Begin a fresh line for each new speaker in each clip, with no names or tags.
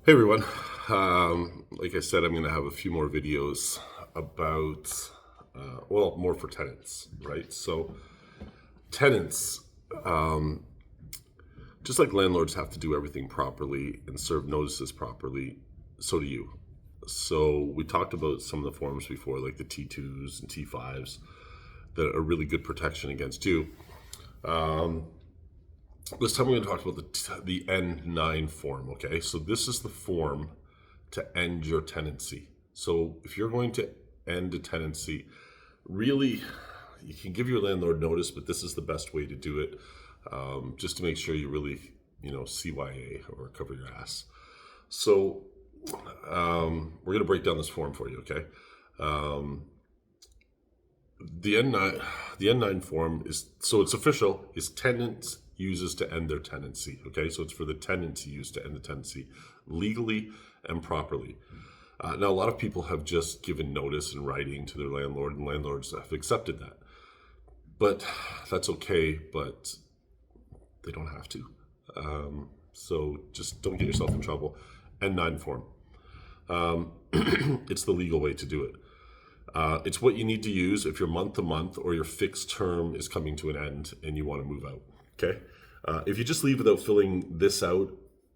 Hey everyone. Like I said, I'm going to have a few more videos about, more for tenants, right? So, tenants, just like landlords have to do everything properly and serve notices properly, so do you. So, we talked about some of the forms before, like the T2s and T5s, that are really good protection against you. This time we're going to talk about the N9 form, okay? So this is the form to end your tenancy. So if you're going to end a tenancy, really, you can give your landlord notice, but this is the best way to do it, just to make sure you really, CYA or cover your ass. So we're going to break down this form for you, okay? The N9 form is, so it's official, is tenants uses to end their tenancy. Okay, so it's for the tenant to use to end the tenancy legally and properly. Now, a lot of people have just given notice in writing to their landlord, and landlords have accepted that. But that's okay, but they don't have to. So just don't get yourself in trouble. N9 form. It's the legal way to do it. It's what you need to use if your month to month or your fixed term is coming to an end and you want to move out. Okay. If you just leave without filling this out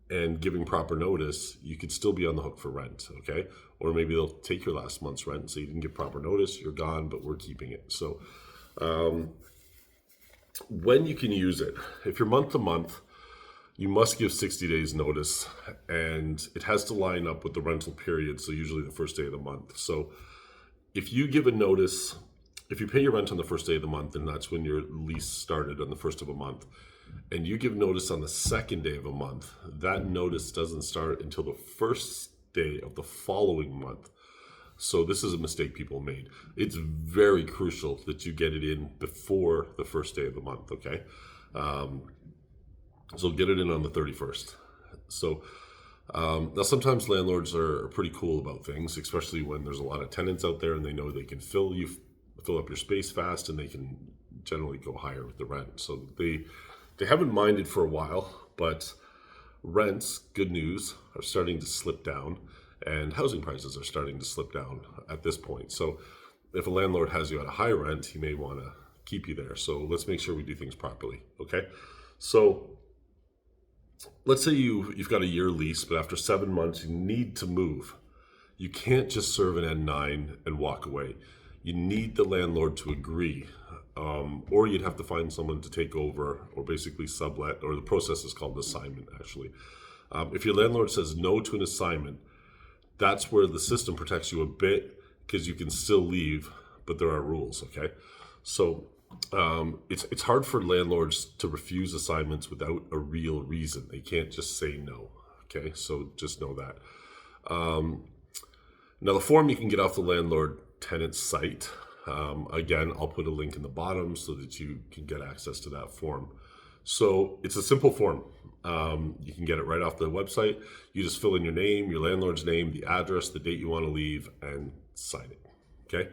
and giving proper notice, you could still be on the hook for rent. Okay. Or maybe they'll take your last month's rent, so you didn't give proper notice, you're gone, but we're keeping it. So, when you can use it, if you're month to month, you must give 60 days notice, and it has to line up with the rental period. So usually the first day of the month. So if you give a notice, if you pay your rent on the first day of the month, and that's when your lease started on the first of a month, and you give notice on the second day of a month, that notice doesn't start until the first day of the following month. So this is a mistake people made. It's very crucial that you get it in before the first day of the month, okay? So get it in on the 31st. So now sometimes landlords are pretty cool about things, especially when there's a lot of tenants out there and they know they can fill up your space fast, and they can generally go higher with the rent. So they haven't minded for a while, but rents, good news, are starting to slip down, and housing prices are starting to slip down at this point. So if a landlord has you at a high rent, he may want to keep you there. So let's make sure we do things properly, okay? So let's say you've got a year lease, but after 7 months you need to move. You can't just serve an N9 and walk away. You need the landlord to agree, or you'd have to find someone to take over, or basically sublet, or the process is called assignment, actually. If your landlord says no to an assignment, that's where the system protects you a bit, because you can still leave, but there are rules, okay? So it's hard for landlords to refuse assignments without a real reason. They can't just say no, okay? So just know that. Now, the form you can get off the landlord tenant site. Again, I'll put a link in the bottom so that you can get access to that form. So it's a simple form. You can get it right off the website. You just fill in your name, your landlord's name, the address, the date you want to leave, and sign it. Okay?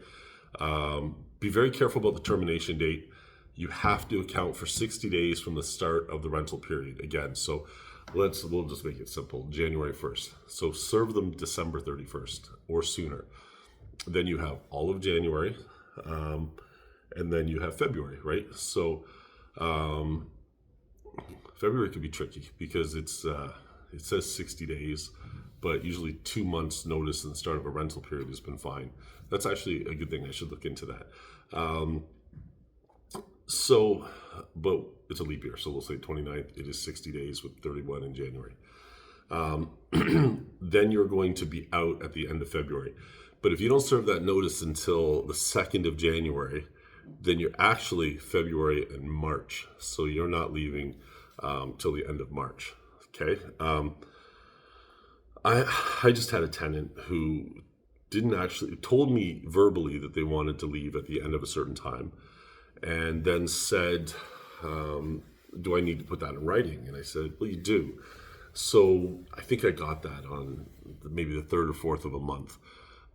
Be very careful about the termination date. You have to account for 60 days from the start of the rental period. Again, so we'll just make it simple. January 1st. So serve them December 31st or sooner. Then you have all of January, and then you have February, right? So February could be tricky because it says 60 days, but usually 2 months notice and the start of a rental period has been fine. That's actually a good thing. I should look into that. But it's a leap year, so we'll say 29th. It is 60 days with 31 in January. Then you're going to be out at the end of February. But if you don't serve that notice until the 2nd of January, then you're actually February and March. So you're not leaving till the end of March. Okay. I just had a tenant who didn't actually told me verbally that they wanted to leave at the end of a certain time, and then said, do I need to put that in writing? And I said, well, you do. So I think I got that on maybe the 3rd or 4th of a month.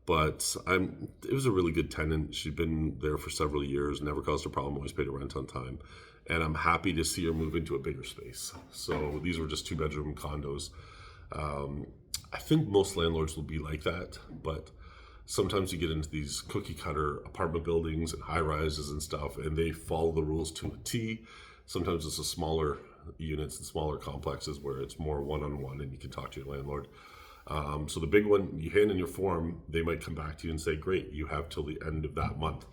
But it was a really good tenant. She'd been there for several years, never caused a problem, always paid her rent on time. And I'm happy to see her move into a bigger space. So these were just 2-bedroom condos. I think most landlords will be like that, but sometimes you get into these cookie cutter apartment buildings and high rises and stuff, and they follow the rules to a T. Sometimes it's the smaller units and smaller complexes where it's more one-on-one and you can talk to your landlord. So the big one, you hand in your form, they might come back to you and say, great, you have till the end of that month.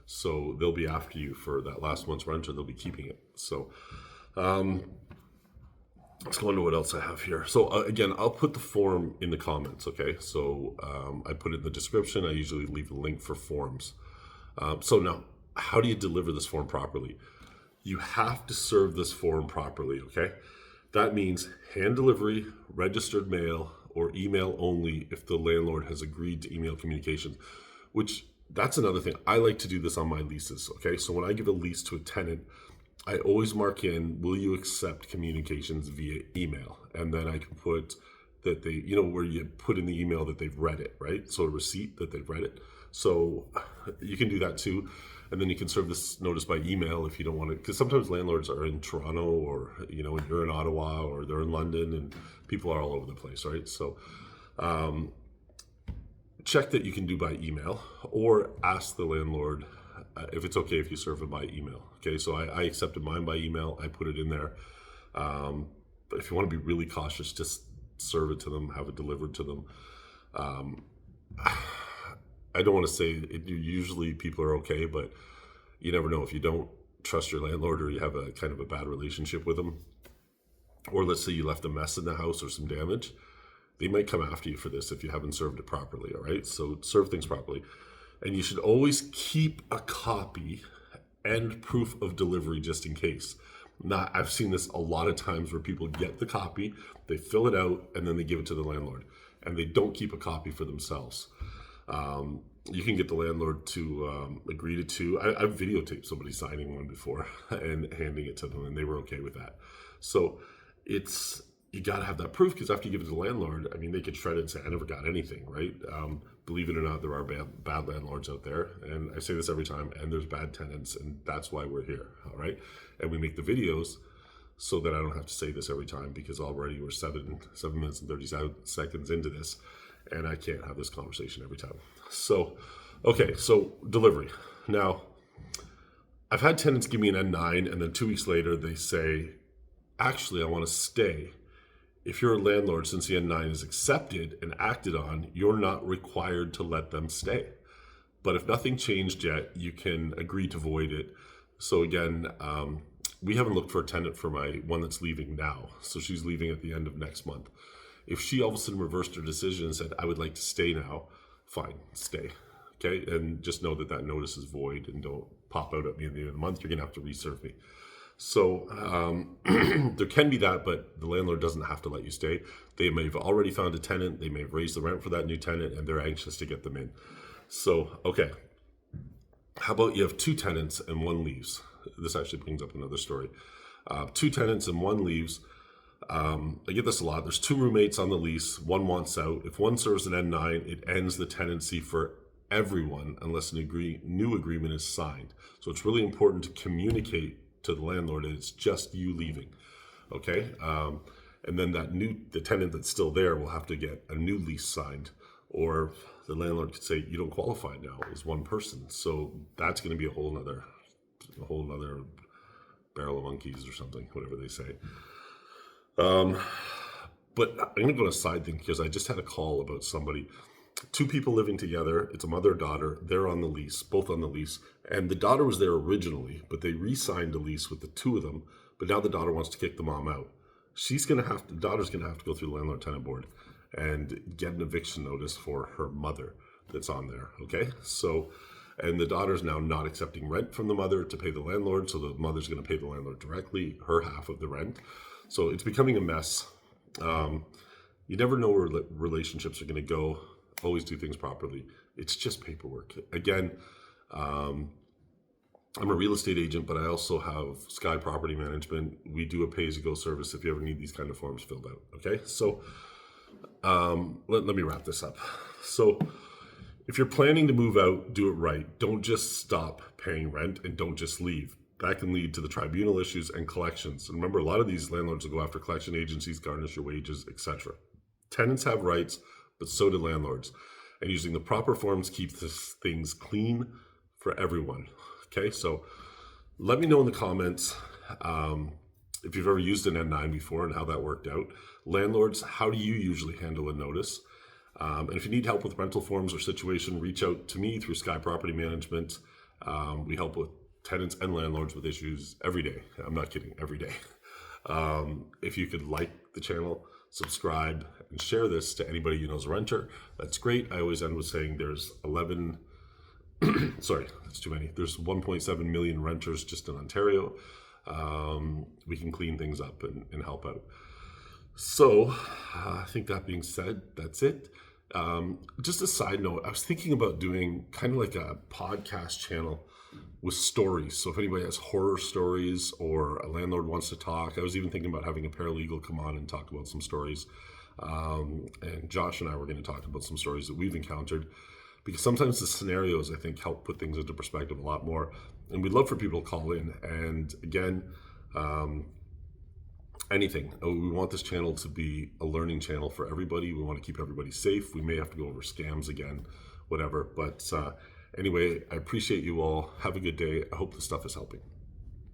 So they'll be after you for that last month's rent, or they'll be keeping it. So let's go into what else I have here. So again, I'll put the form in the comments, okay? So I put it in the description. I usually leave a link for forms. So now, how do you deliver this form properly? You have to serve this form properly, okay? That means hand delivery, registered mail, or email only if the landlord has agreed to email communications, which that's another thing. I like to do this on my leases, okay? So when I give a lease to a tenant, I always mark in, will you accept communications via email? And then I can put that they, where you put in the email that they've read it, right? So a receipt that they've read it. So you can do that too. And then you can serve this notice by email if you don't want to, because sometimes landlords are in Toronto, or, you're in Ottawa, or they're in London, and people are all over the place, right? So check that you can do by email, or ask the landlord if it's okay if you serve it by email. Okay, so I accepted mine by email. I put it in there. But if you want to be really cautious, just serve it to them, have it delivered to them. I don't want to say it, usually people are okay, but you never know. If you don't trust your landlord, or you have a kind of a bad relationship with them, or let's say you left a mess in the house or some damage, they might come after you for this if you haven't served it properly, all right? So serve things properly. And you should always keep a copy and proof of delivery just in case. Now, I've seen this a lot of times where people get the copy, they fill it out, and then they give it to the landlord, and they don't keep a copy for themselves. You can get the landlord to agree to two. I've videotaped somebody signing one before and handing it to them, and they were okay with that. So you got to have that proof, because after you give it to the landlord, I mean, they could shred it and say, I never got anything, right? Believe it or not, there are bad landlords out there, and I say this every time, and there's bad tenants, and that's why we're here, all right? And we make the videos so that I don't have to say this every time, because already we're 7 minutes and 30 seconds into this, and I can't have this conversation every time. So, okay, so delivery. Now, I've had tenants give me an N9, and then 2 weeks later they say, actually, I want to stay. If you're a landlord, since the N9 is accepted and acted on, you're not required to let them stay. But if nothing changed yet, you can agree to void it. So again, we haven't looked for a tenant for my one that's leaving now. So she's leaving at the end of next month. If she all of a sudden reversed her decision and said, I would like to stay now, fine, stay. Okay, and just know that that notice is void, and don't pop out at me at the end of the month. You're gonna have to reserve me. So there can be that, but the landlord doesn't have to let you stay. They may have already found a tenant. They may have raised the rent for that new tenant, and they're anxious to get them in. So, okay. How about you have 2 tenants and 1 leaves? This actually brings up another story. 2 tenants and 1 leaves. I get this a lot. There's 2 roommates on the lease. 1 wants out. If one serves an N9, it ends the tenancy for everyone unless an new agreement is signed. So it's really important to communicate to the landlord that it's just you leaving, okay? And then the tenant that's still there will have to get a new lease signed, or the landlord could say, you don't qualify now as one person. So that's gonna be a whole nother barrel of monkeys or something, whatever they say. But I'm gonna go on a side thing, because I just had a call about somebody, 2 people living together. It's a mother and daughter. They're on the lease, both on the lease. And the daughter was there originally, but they re-signed a lease with the 2 of them. But now the daughter wants to kick the mom out. The daughter's gonna have to go through the landlord tenant board and get an eviction notice for her mother that's on there, okay? So, and the daughter's now not accepting rent from the mother to pay the landlord, so the mother's gonna pay the landlord directly, her half of the rent. So it's becoming a mess. You never know where relationships are gonna go. Always do things properly. It's just paperwork. Again, I'm a real estate agent, but I also have Sky Property Management. We do a pay-as-you-go service if you ever need these kind of forms filled out, okay? So let me wrap this up. So if you're planning to move out, do it right. Don't just stop paying rent, and don't just leave. That can lead to the tribunal issues and collections. And remember, a lot of these landlords will go after collection agencies, garnish your wages, etc. Tenants have rights, but so do landlords. And using the proper forms keeps things clean for everyone. Okay, so let me know in the comments if you've ever used an N9 before and how that worked out. Landlords, how do you usually handle a notice? And if you need help with rental forms or situation, reach out to me through Sky Property Management. We help with tenants and landlords with issues every day. I'm not kidding, every day. If you could like the channel, subscribe, and share this to anybody you know is a renter, that's great. I always end with saying there's 11, sorry, that's too many. There's 1.7 million renters just in Ontario. We can clean things up and help out. So I think that being said, that's it. Just a side note, I was thinking about doing kind of like a podcast channel with stories. So if anybody has horror stories or a landlord wants to talk, I was even thinking about having a paralegal come on and talk about some stories. And Josh and I were going to talk about some stories that we've encountered, because sometimes the scenarios, I think, help put things into perspective a lot more. And we'd love for people to call in. And again, anything. We want this channel to be a learning channel for everybody. We want to keep everybody safe. We may have to go over scams again, whatever. But anyway, I appreciate you all. Have a good day. I hope this stuff is helping.